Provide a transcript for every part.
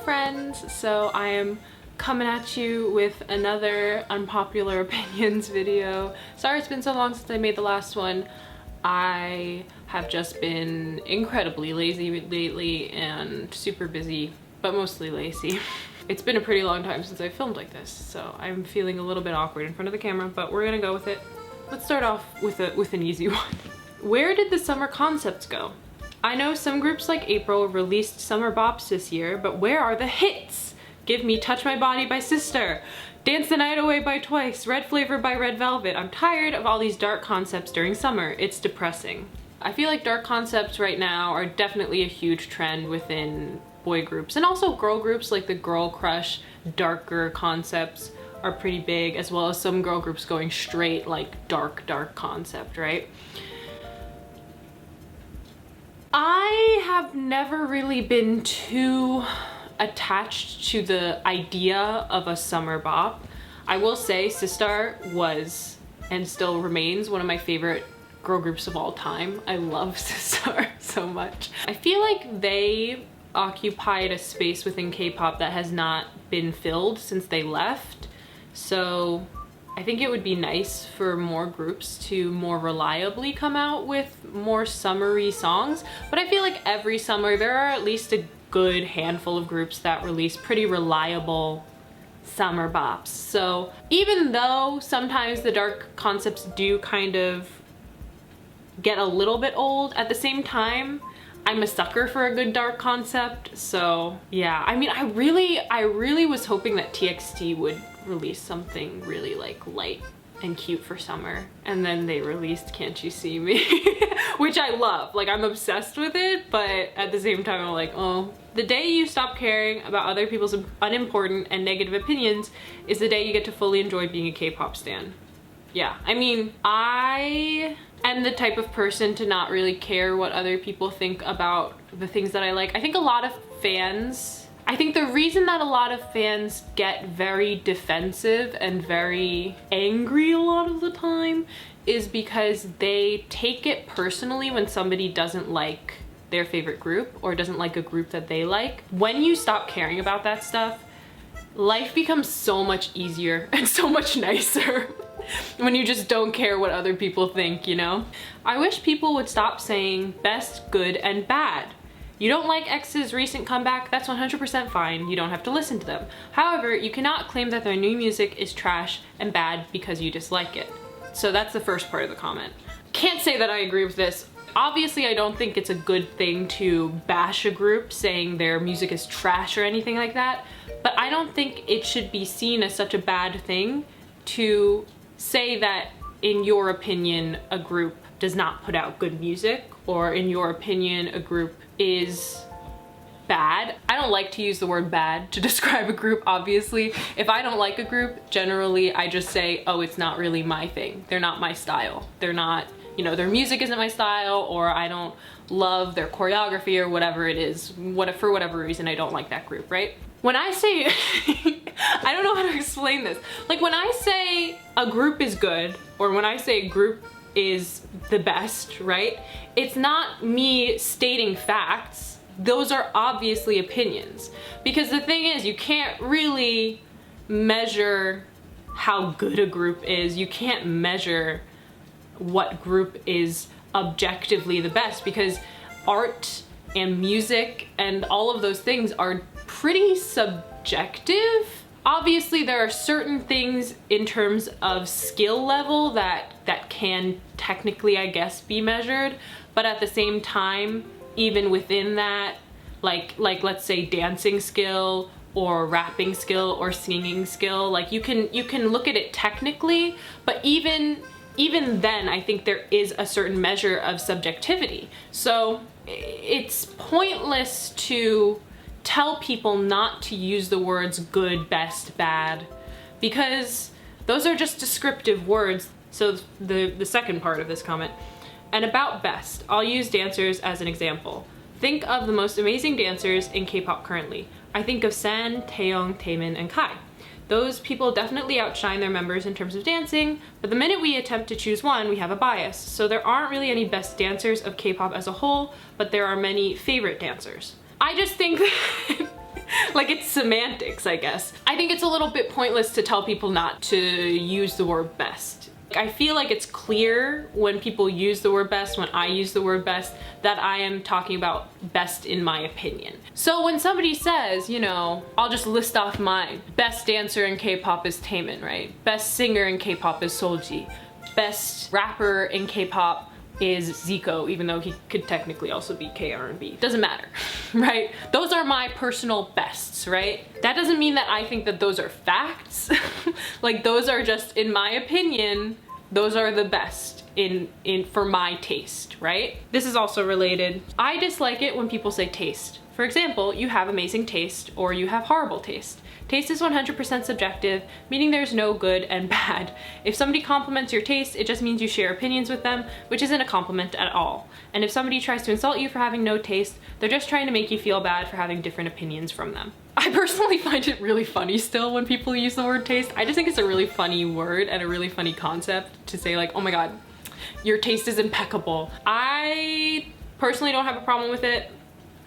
friends, so I am coming at you with another unpopular opinions video. Sorry it's been so long since I made the last one. I have just been incredibly lazy lately and super busy, but mostly lazy. It's been a pretty long time since I filmed like this, so I'm feeling a little bit awkward in front of the camera, but we're gonna go with it. Let's start off with an easy one. Where did the summer concepts go? I know some groups like April released summer bops this year, but where are the hits? Give me Touch My Body by Sister, Dance the Night Away by Twice, Red Flavor by Red Velvet. I'm tired of all these dark concepts during summer. It's depressing. I feel like dark concepts right now are definitely a huge trend within boy groups, and also girl groups, like the girl crush darker concepts are pretty big, as well as some girl groups going straight like dark concept, right? I have never really been too attached to the idea of a summer bop. I will say Sistar was and still remains one of my favorite girl groups of all time. I love Sistar so much. I feel like they occupied a space within K-pop that has not been filled since they left. So I think it would be nice for more groups to more reliably come out with more summery songs. But I feel like every summer there are at least a good handful of groups that release pretty reliable summer bops. So even though sometimes the dark concepts do kind of get a little bit old, at the same time I'm a sucker for a good dark concept. So yeah, I mean, I really was hoping that TXT would release something really like light and cute for summer, and then they released Can't You See Me, which I love. Like, I'm obsessed with it, but at the same time I'm like, oh, the day you stop caring about other people's unimportant and negative opinions is the day you get to fully enjoy being a K-pop stan. Yeah, I mean, I am the type of person to not really care what other people think about the things that I like. I think the reason that a lot of fans get very defensive and very angry a lot of the time is because they take it personally when somebody doesn't like their favorite group or doesn't like a group that they like. When you stop caring about that stuff, life becomes so much easier and so much nicer when you just don't care what other people think, you know? I wish people would stop saying best, good, and bad. You don't like X's recent comeback, that's 100% fine. You don't have to listen to them. However, you cannot claim that their new music is trash and bad because you dislike it. So that's the first part of the comment. Can't say that I agree with this. Obviously, I don't think it's a good thing to bash a group saying their music is trash or anything like that, but I don't think it should be seen as such a bad thing to say that, in your opinion, a group does not put out good music, or in your opinion, a group is bad. I don't like to use the word bad to describe a group, obviously. If I don't like a group, generally I just say, oh, it's not really my thing. They're not my style. They're not, you know, their music isn't my style, or I don't love their choreography or whatever it is. For whatever reason, I don't like that group, right? When I say, I don't know how to explain this. Like, when I say a group is good, or when I say a group is the best, right? It's not me stating facts. Those are obviously opinions. Because the thing is, you can't really measure how good a group is. You can't measure what group is objectively the best, because art and music and all of those things are pretty subjective. Obviously, there are certain things in terms of skill level that can technically, I guess, be measured, but at the same time, even within that, like let's say dancing skill or rapping skill or singing skill, like you can look at it technically, but even then, I think there is a certain measure of subjectivity. So it's pointless to tell people not to use the words good, best, bad, because those are just descriptive words. So the second part of this comment, and about best, I'll use dancers as an example. Think of the most amazing dancers in K-pop currently. I think of San, Taeyong, Taemin, and Kai. Those people definitely outshine their members in terms of dancing, but the minute we attempt to choose one, we have a bias. So there aren't really any best dancers of K-pop as a whole, but there are many favorite dancers. I just think that Like, it's semantics, I guess. I think it's a little bit pointless to tell people not to use the word best. I feel like it's clear when people use the word best, when I use the word best, that I am talking about best in my opinion. So when somebody says, you know, I'll just list off mine. Best dancer in K-pop is Taemin, right? Best singer in K-pop is Seulgi. Best rapper in K-pop is Zico, even though he could technically also be K-R&B. Doesn't matter, right? Those are my personal bests, right? That doesn't mean that I think that those are facts. Like, those are just, in my opinion, those are the best for my taste, right? This is also related. I dislike it when people say taste. For example, you have amazing taste or you have horrible taste. Taste is 100% subjective, meaning there's no good and bad. If somebody compliments your taste, it just means you share opinions with them, which isn't a compliment at all. And if somebody tries to insult you for having no taste, they're just trying to make you feel bad for having different opinions from them. I personally find it really funny still when people use the word taste. I just think it's a really funny word and a really funny concept to say, like, oh my god, your taste is impeccable. I personally don't have a problem with it.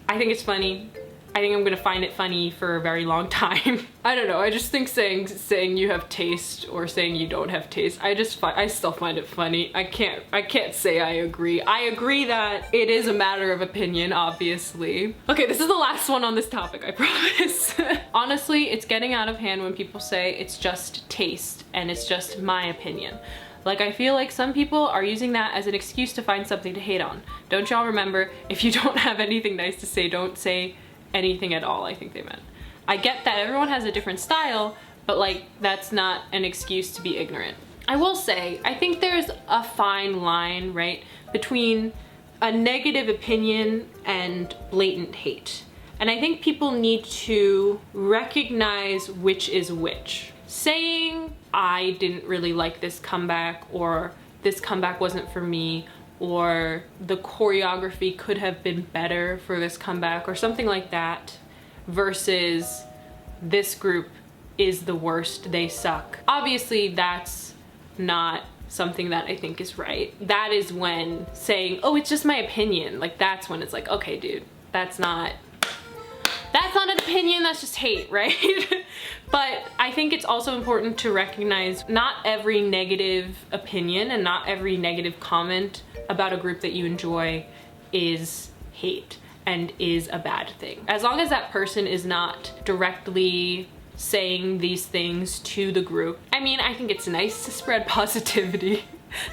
I think it's funny. I think I'm gonna find it funny for a very long time. I don't know, I just think saying you have taste or saying you don't have taste, I still find it funny. I can't say I agree. I agree that it is a matter of opinion, obviously. Okay, this is the last one on this topic, I promise. Honestly, it's getting out of hand when people say it's just taste and it's just my opinion. Like, I feel like some people are using that as an excuse to find something to hate on. Don't y'all remember, if you don't have anything nice to say, don't say anything at all, I think they meant. I get that everyone has a different style, but like, that's not an excuse to be ignorant. I will say, I think there's a fine line, right, between a negative opinion and blatant hate. And I think people need to recognize which is which. Saying, I didn't really like this comeback, or this comeback wasn't for me, or the choreography could have been better for this comeback, or something like that, versus this group is the worst, they suck. Obviously, that's not something that I think is right. That is when saying, oh, it's just my opinion, like, that's when it's like, okay, dude, that's not an opinion, that's just hate, right? But I think it's also important to recognize not every negative opinion and not every negative comment about a group that you enjoy is hate and is a bad thing. As long as that person is not directly saying these things to the group. I mean, I think it's nice to spread positivity.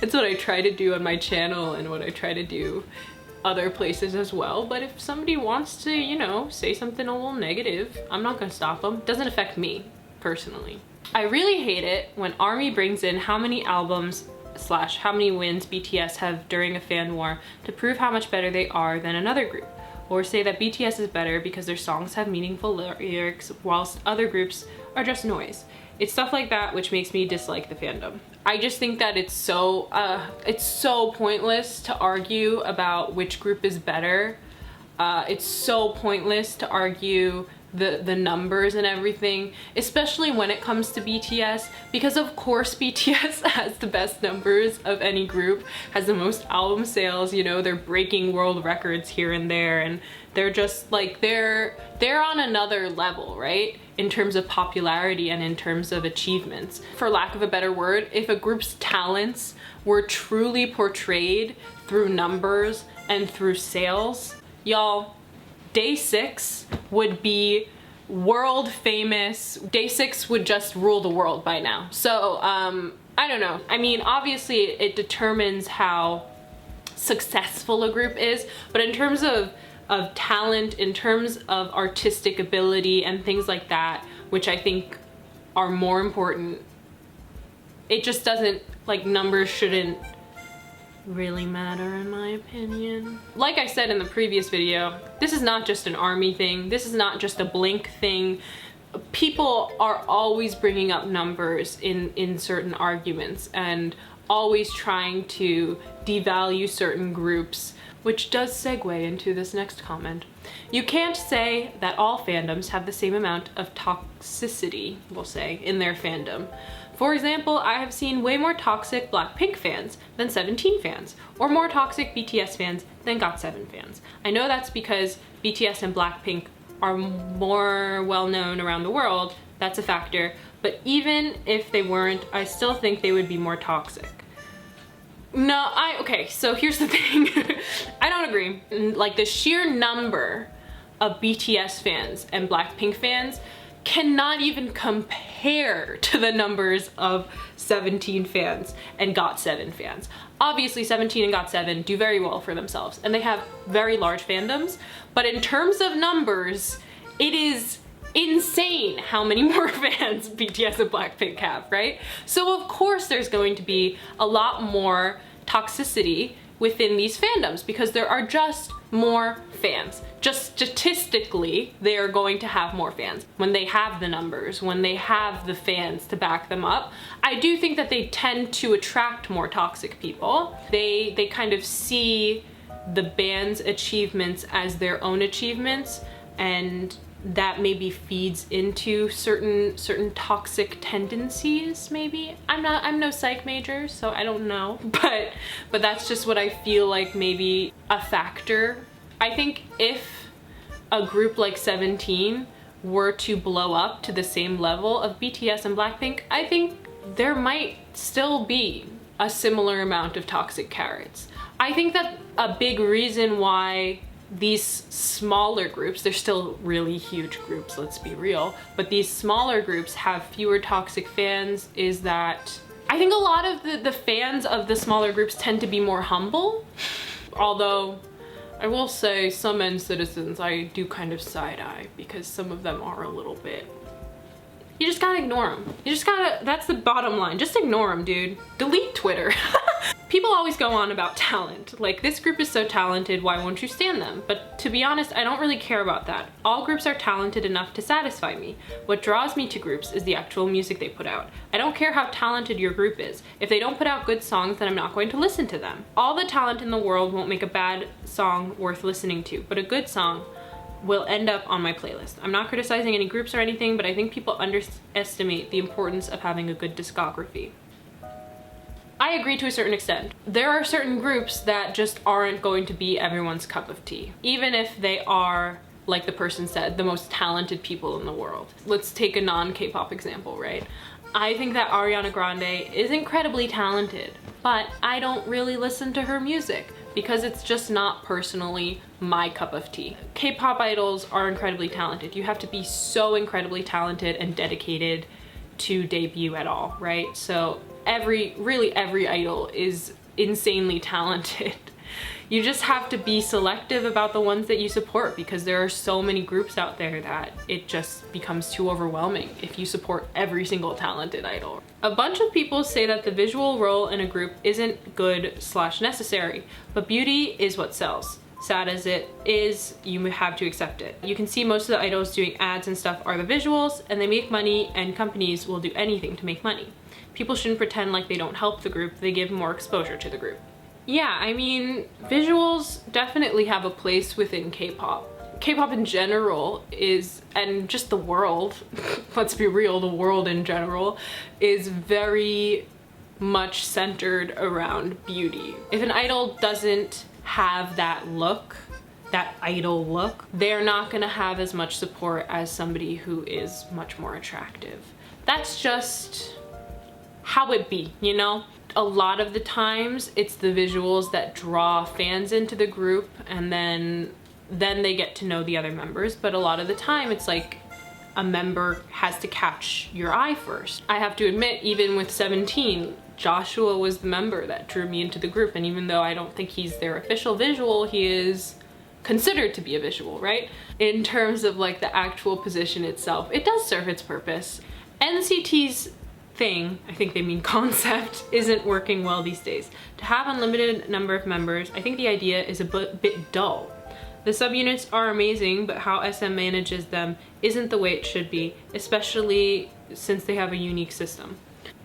That's what I try to do on my channel and what I try to do other places as well. But if somebody wants to, you know, say something a little negative, I'm not gonna stop them. Doesn't affect me personally. I really hate it when ARMY brings in how many albums / how many wins BTS have during a fan war to prove how much better they are than another group, or say that BTS is better because their songs have meaningful lyrics whilst other groups are just noise. It's stuff like that which makes me dislike the fandom. I just think that it's so pointless to argue about which group is better. It's so pointless to argue the numbers and everything, especially when it comes to BTS, because of course BTS has the best numbers of any group, has the most album sales, you know, they're breaking world records here and there, and they're just like, they're on another level, right? In terms of popularity and in terms of achievements. For lack of a better word, if a group's talents were truly portrayed through numbers and through sales, y'all, Day 6 would be world famous. Day 6 would just rule the world by now. So, I don't know. I mean, obviously it determines how successful a group is, but in terms of talent, in terms of artistic ability and things like that, which I think are more important, it just doesn't, like, numbers shouldn't really matter in my opinion. Like I said in the previous video, this is not just an ARMY thing, this is not just a Blink thing. People are always bringing up numbers in certain arguments and always trying to devalue certain groups, which does segue into this next comment. You can't say that all fandoms have the same amount of toxicity, we'll say, in their fandom. For example, I have seen way more toxic Blackpink fans than 17 fans, or more toxic BTS fans than GOT7 fans. I know that's because BTS and Blackpink are more well known around the world, that's a factor. But even if they weren't, I still think they would be more toxic. No, okay, so here's the thing. I don't agree. Like, the sheer number of BTS fans and Blackpink fans cannot even compare to the numbers of 17 fans and GOT7 fans. Obviously 17 and GOT7 do very well for themselves and they have very large fandoms, but in terms of numbers, it is insane how many more fans BTS and Blackpink have, right? So of course there's going to be a lot more toxicity within these fandoms because there are just more fans. Just statistically, they are going to have more fans when they have the numbers, when they have the fans to back them up. I do think that they tend to attract more toxic people. They kind of see the band's achievements as their own achievements, and that maybe feeds into certain toxic tendencies, maybe. I'm no psych major, so I don't know, but that's just what I feel like maybe a factor. I think if a group like 17 were to blow up to the same level of BTS and Blackpink, I think there might still be a similar amount of toxic carrots. I think that a big reason why these smaller groups, they're still really huge groups, let's be real, but these smaller groups have fewer toxic fans is that I think a lot of the fans of the smaller groups tend to be more humble. Although I will say some N-citizens I do kind of side-eye because some of them are a little bit. You just gotta ignore them. You just gotta, that's the bottom line. Just ignore them, dude. Delete Twitter. People always go on about talent. Like, this group is so talented, why won't you stan them? But to be honest, I don't really care about that. All groups are talented enough to satisfy me. What draws me to groups is the actual music they put out. I don't care how talented your group is. If they don't put out good songs, then I'm not going to listen to them. All the talent in the world won't make a bad song worth listening to, but a good song will end up on my playlist. I'm not criticizing any groups or anything, but I think people underestimate the importance of having a good discography. I agree to a certain extent. There are certain groups that just aren't going to be everyone's cup of tea, even if they are, like the person said, the most talented people in the world. Let's take a non-K-pop example, right? I think that Ariana Grande is incredibly talented, but I don't really listen to her music because it's just not personally my cup of tea. K-pop idols are incredibly talented. You have to be so incredibly talented and dedicated to debut at all, right? So really every idol is insanely talented. You just have to be selective about the ones that you support because there are so many groups out there that it just becomes too overwhelming if you support every single talented idol. A bunch of people say that the visual role in a group isn't good/necessary, but beauty is what sells. Sad as it is, you have to accept it. You can see most of the idols doing ads and stuff are the visuals, and they make money, and companies will do anything to make money. People shouldn't pretend like they don't help the group, they give more exposure to the group. Yeah, I mean, visuals definitely have a place within K-pop. K-pop in general is, and just the world, let's be real, the world in general, is very much centered around beauty. If an idol doesn't have that look, that idol look, they're not gonna have as much support as somebody who is much more attractive. That's just how it be, you know? A lot of the times it's the visuals that draw fans into the group, and then they get to know the other members, but a lot of the time it's like a member has to catch your eye first. I have to admit, even with 17, Joshua was the member that drew me into the group, and even though I don't think he's their official visual, he is considered to be a visual, right? In terms of like the actual position itself, it does serve its purpose. NCT's thing, I think they mean concept, isn't working well these days. To have unlimited number of members, I think the idea is a bit dull. The subunits are amazing, but how SM manages them isn't the way it should be, especially since they have a unique system.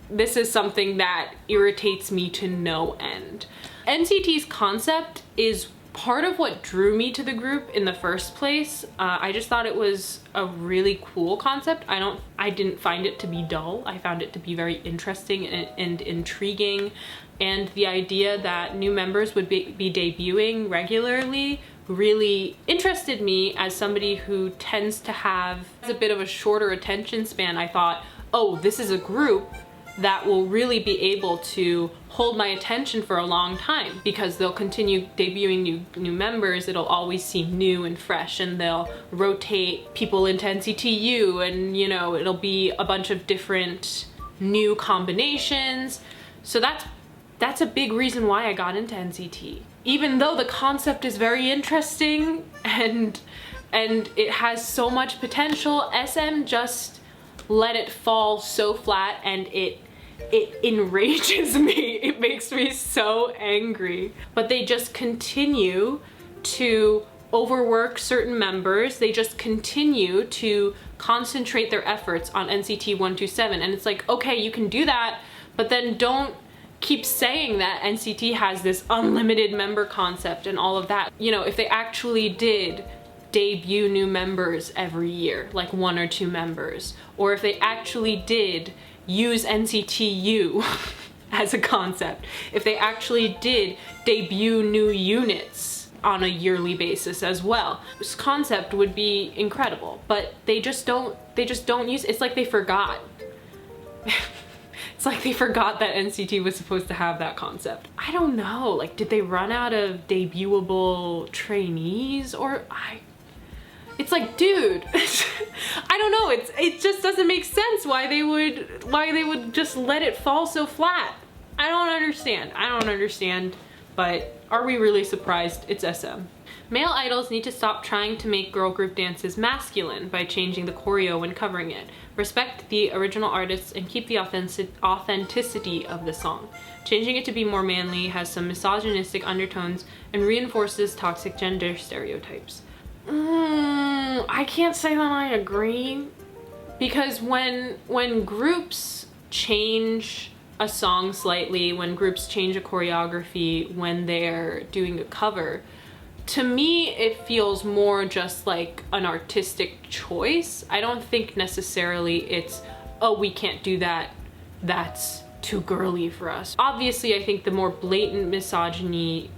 This is something that irritates me to no end. NCT's concept is part of what drew me to the group in the first place. I just thought it was a really cool concept. I didn't find it to be dull. I found it to be very interesting and intriguing. And the idea that new members would be debuting regularly really interested me as somebody who tends to have a bit of a shorter attention span. I thought, oh, this is a group that will really be able to hold my attention for a long time, because they'll continue debuting new members. It'll always seem new and fresh, and they'll rotate people into NCT and, you know, it'll be a bunch of different new combinations. So that's a big reason why I got into NCT. Even though the concept is very interesting and it has so much potential, SM just let it fall so flat, and it enrages me. It makes me so angry. But they just continue to overwork certain members. They just continue to concentrate their efforts on NCT 127. And it's like, okay, you can do that, but then don't keep saying that NCT has this unlimited member concept and all of that. You know, if they actually did debut new members every year, like 1 or 2 members, or if they actually did use NCTU as a concept, if they actually did debut new units on a yearly basis as well, this concept would be incredible. But they just don't use, it's like they forgot. It's like they forgot that NCT was supposed to have that concept. I don't know, like, did they run out of debutable trainees, or it's like, dude, I don't know, it just doesn't make sense why they would just let it fall so flat. I don't understand, but are we really surprised? It's SM. Male idols need to stop trying to make girl group dances masculine by changing the choreo when covering it. Respect the original artists and keep the authenticity of the song. Changing it to be more manly has some misogynistic undertones and reinforces toxic gender stereotypes. I can't say that I agree, because when groups change a song slightly, when groups change a choreography, when they're doing a cover, to me it feels more just like an artistic choice. I don't think necessarily it's, oh, we can't do that, that's too girly for us. Obviously, I think the more blatant misogyny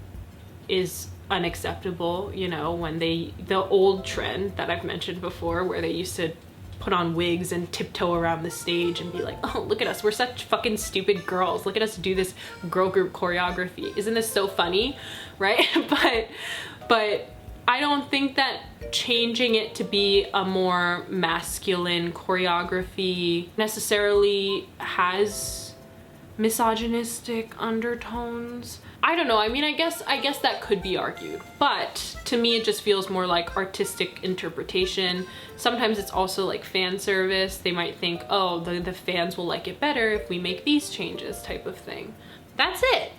is unacceptable, you know, when the old trend that I've mentioned before, where they used to put on wigs and tiptoe around the stage and be like, oh, look at us, we're such fucking stupid girls, look at us do this girl group choreography, isn't this so funny, right? but I don't think that changing it to be a more masculine choreography necessarily has misogynistic undertones. I don't know, I mean, I guess that could be argued, but to me it just feels more like artistic interpretation. Sometimes it's also like fan service. They might think, oh, the fans will like it better if we make these changes, type of thing. That's it.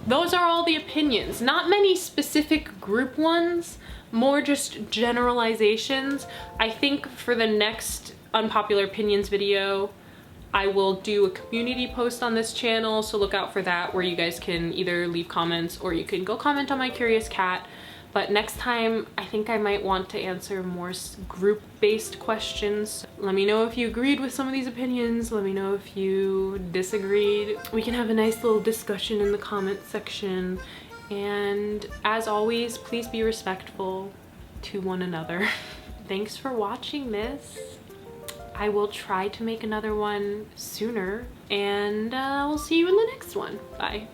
Those are all the opinions. Not many specific group ones, more just generalizations. I think for the next unpopular opinions video, I will do a community post on this channel, so look out for that, where you guys can either leave comments or you can go comment on my curious cat. But next time, I think I might want to answer more group-based questions. Let me know if you agreed with some of these opinions. Let me know if you disagreed. We can have a nice little discussion in the comment section. And as always, please be respectful to one another. Thanks for watching this. I will try to make another one sooner, and I'll see you in the next one. Bye.